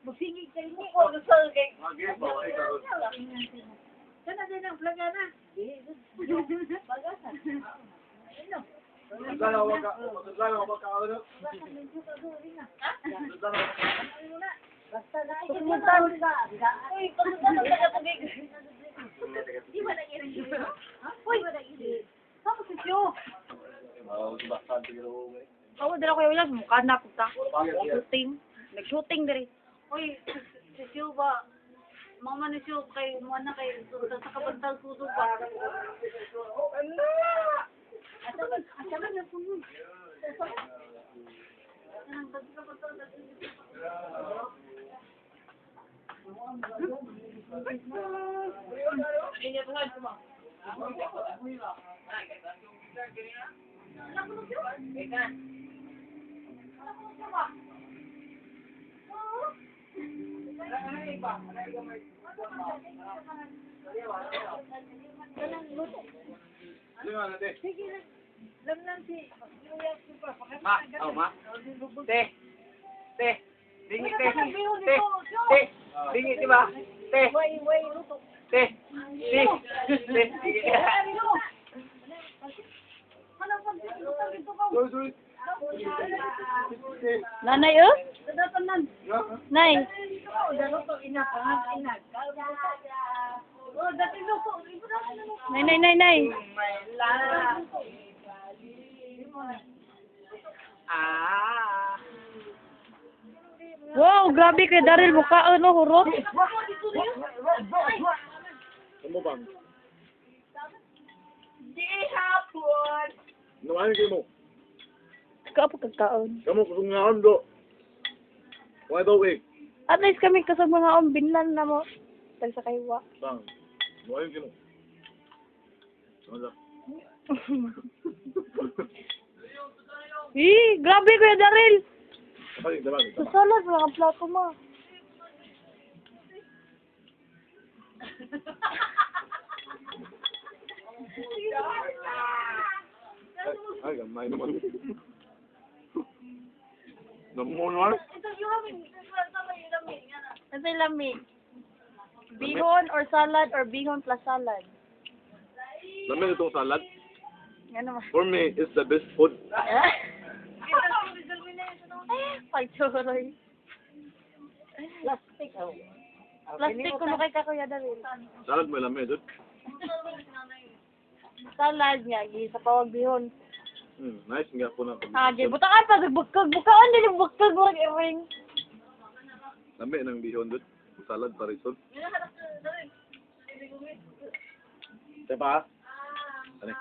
Magsingig kayo mo. Sana din ang plaga na. Bagasan. Basta na pumuntan ka. Uy, pagpunta ka tubig. Di ba na irin yun? Uy, ba na irin? Saan ko sisyo? Oo, dala ko yung mukha na puta. Shooting. Nag-shooting dali. Uy, sisyo ba? Mga manisyo kay mga na kay sa kabantag suso ba? Asaman yung puno. Lamnan si Ma, oh ma. Te. Dingi te. Dingi di ba? Te. Te. Nanay oh? Nay. Nay. Ah. Wow, grabe kay Daryl mukha no hurot. Ano bang? Di hapon. Naman kayo mo. Ka pa kagkaon. Kamu kusong nga do. Why daw eh? At least kami kasag mga binlan na mo. Tag sa kaywa. Bang. Naman kayo mo. Wala. Grabe kuya Daryl. Kapag dalag. Sa salad mga plato mo. Ay, gamay naman. Namunar? Ano yung lami? Bihon or salad or bihon plus salad? Lamin itong salad. Ano ba? For me, it's the best food. Pagturoy. Plastic. Plastic kuno kay ka kuya Daryl. Salad may lamin, dude. Salad niya, sa pawag bihon. Nice nga po na. Butaan pa, bukaan din yung bukag mo ring. Lamin ng bihon, dude. Salad pa rin. Diba? Ano?